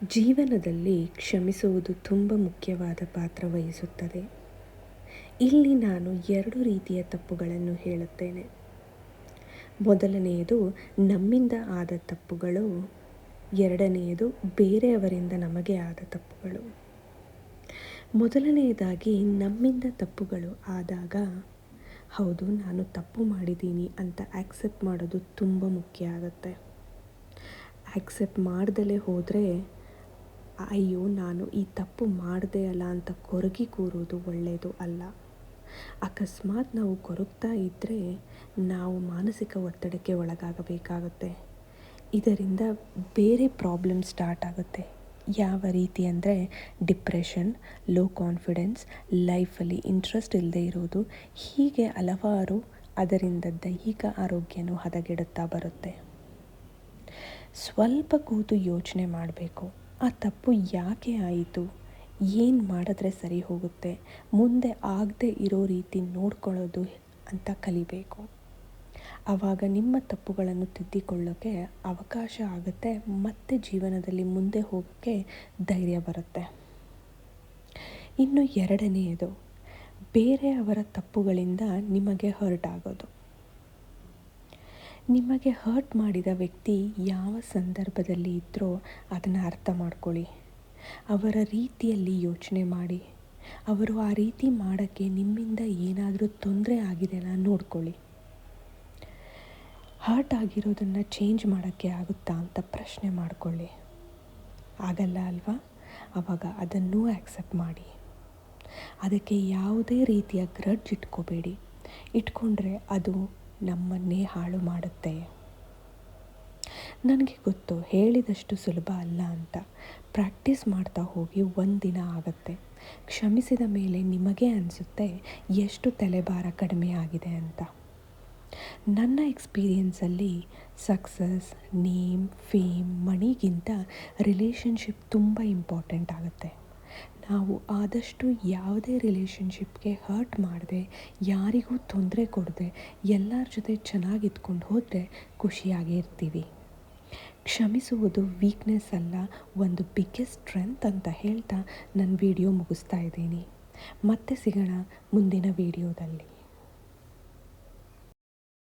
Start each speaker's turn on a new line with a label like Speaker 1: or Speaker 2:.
Speaker 1: ಜೀವನದಲ್ಲಿ ಕ್ಷಮಿಸುವುದು ತುಂಬ ಮುಖ್ಯವಾದ ಪಾತ್ರ ವಹಿಸುತ್ತದೆ. ಇಲ್ಲಿ ನಾನು 2 ರೀತಿಯ ತಪ್ಪುಗಳನ್ನು ಹೇಳುತ್ತೇನೆ. ಮೊದಲನೆಯದು ನಮ್ಮಿಂದ ಆದ ತಪ್ಪುಗಳು, ಎರಡನೆಯದು ಬೇರೆಯವರಿಂದ ನಮಗೆ ಆದ ತಪ್ಪುಗಳು. ಮೊದಲನೆಯದಾಗಿ ನಮ್ಮಿಂದ ತಪ್ಪುಗಳು ಆದಾಗ, ಹೌದು ನಾನು ತಪ್ಪು ಮಾಡಿದ್ದೀನಿ ಅಂತ ಆಕ್ಸೆಪ್ಟ್ ಮಾಡೋದು ತುಂಬ ಮುಖ್ಯ ಆಗುತ್ತೆ. ಆಕ್ಸೆಪ್ಟ್ ಮಾಡ್ದಲೇ ಹೋದರೆ, ಅಯ್ಯೋ ನಾನು ಈ ತಪ್ಪು ಮಾಡಿದೆ ಅಲ್ಲ ಅಂತ ಕೊರಗಿ ಕೂರೋದು ಒಳ್ಳೆಯದು ಅಲ್ಲ. ಅಕಸ್ಮಾತ್ ನಾವು ಕೊರಗ್ತಾ ಇದ್ದರೆ ನಾವು ಮಾನಸಿಕ ಒತ್ತಡಕ್ಕೆ ಒಳಗಾಗಬೇಕಾಗುತ್ತೆ. ಇದರಿಂದ ಬೇರೆ ಪ್ರಾಬ್ಲಮ್ ಸ್ಟಾರ್ಟ್ ಆಗುತ್ತೆ. ಯಾವ ರೀತಿ ಅಂದರೆ ಡಿಪ್ರೆಷನ್, ಲೋ ಕಾನ್ಫಿಡೆನ್ಸ್, ಲೈಫಲ್ಲಿ ಇಂಟ್ರೆಸ್ಟ್ ಇಲ್ಲದೆ ಇರೋದು, ಹೀಗೆ ಹಲವಾರು ಅದರಿಂದ ದೈಹಿಕ ಆರೋಗ್ಯನೂ ಹದಗೆಡುತ್ತಾ ಬರುತ್ತೆ. ಸ್ವಲ್ಪ ಕೂತು ಯೋಚನೆ ಮಾಡಬೇಕು. ಆ ತಪ್ಪು ಯಾಕೆ ಆಯಿತು, ಏನು ಮಾಡಿದ್ರೆ ಸರಿ ಹೋಗುತ್ತೆ, ಮುಂದೆ ಆಗದೆ ಇರೋ ರೀತಿ ನೋಡ್ಕೊಳ್ಳೋದು ಅಂತ ಕಲಿಬೇಕು. ಆವಾಗ ನಿಮ್ಮ ತಪ್ಪುಗಳನ್ನು ತಿದ್ದಿಕೊಳ್ಳೋಕ್ಕೆ ಅವಕಾಶ ಆಗುತ್ತೆ, ಮತ್ತೆ ಜೀವನದಲ್ಲಿ ಮುಂದೆ ಹೋಗೋಕ್ಕೆ ಧೈರ್ಯ ಬರುತ್ತೆ. ಇನ್ನು ಎರಡನೆಯದು, ಬೇರೆಯವರ ತಪ್ಪುಗಳಿಂದ ನಿಮಗೆ ಹರ್ಟ್ ಆಗೋದು. ನಿಮಗೆ ಹರ್ಟ್ ಮಾಡಿದ ವ್ಯಕ್ತಿ ಯಾವ ಸಂದರ್ಭದಲ್ಲಿ ಇದ್ದರೂ ಅದನ್ನು ಅರ್ಥ ಮಾಡ್ಕೊಳ್ಳಿ. ಅವರ ರೀತಿಯಲ್ಲಿ ಯೋಚನೆ ಮಾಡಿ. ಅವರು ಆ ರೀತಿ ಮಾಡೋಕ್ಕೆ ನಿಮ್ಮಿಂದ ಏನಾದರೂ ತೊಂದರೆ ಆಗಿದೆಯಾ ನೋಡ್ಕೊಳ್ಳಿ. ಹರ್ಟ್ ಆಗಿರೋದನ್ನು ಚೇಂಜ್ ಮಾಡೋಕ್ಕೆ ಆಗುತ್ತಾ ಅಂತ ಪ್ರಶ್ನೆ ಮಾಡಿಕೊಳ್ಳಿ. ಆಗಲ್ಲ ಅಲ್ವಾ? ಆವಾಗ ಅದನ್ನೂ ಆಕ್ಸೆಪ್ಟ್ ಮಾಡಿ. ಅದಕ್ಕೆ ಯಾವುದೇ ರೀತಿಯ ಗ್ರಡ್ಜ್ ಇಟ್ಕೋಬೇಡಿ. ಇಟ್ಕೊಂಡ್ರೆ ಅದು ನಮ್ಮನ್ನೇ ಹಾಳು ಮಾಡುತ್ತೆ. ನನಗೆ ಗೊತ್ತು ಹೇಳಿದಷ್ಟು ಸುಲಭ ಅಲ್ಲ ಅಂತ. ಪ್ರಾಕ್ಟೀಸ್ ಮಾಡ್ತಾ ಹೋಗಿ ಒಂದಿನ ಆಗುತ್ತೆ. ಕ್ಷಮಿಸಿದ ಮೇಲೆ ನಿಮಗೆ ಅನಿಸುತ್ತೆ ಎಷ್ಟು ತಲೆಭಾರ ಕಡಿಮೆ ಆಗಿದೆ ಅಂತ. ನನ್ನ ಎಕ್ಸ್ಪೀರಿಯನ್ಸಲ್ಲಿ ಸಕ್ಸಸ್, ನೇಮ್, ಫೇಮ್, ಮನಿಗಿಂತ ರಿಲೇಷನ್ಶಿಪ್ ತುಂಬ ಇಂಪಾರ್ಟೆಂಟ್ ಆಗುತ್ತೆ. ನಾವು ಆದಷ್ಟು ಯಾವುದೇ ರಿಲೇಷನ್ಶಿಪ್ಗೆ ಹರ್ಟ್ ಮಾಡದೆ, ಯಾರಿಗೂ ತೊಂದರೆ ಕೊಡದೆ, ಎಲ್ಲರ ಜೊತೆ ಚೆನ್ನಾಗಿದ್ಕೊಂಡು ಹೋದರೆ ಖುಷಿಯಾಗೇ ಇರ್ತೀವಿ. ಕ್ಷಮಿಸುವುದು ವೀಕ್ನೆಸ್ ಅಲ್ಲ, ಒಂದು ಬಿಗ್ಗೆಸ್ಟ್ ಸ್ಟ್ರೆಂತ್ ಅಂತ ಹೇಳ್ತಾ ನನ್ನ ವಿಡಿಯೋ ಮುಗಿಸ್ತಾ ಇದ್ದೀನಿ. ಮತ್ತೆ ಸಿಗೋಣ ಮುಂದಿನ ವಿಡಿಯೋದಲ್ಲಿ.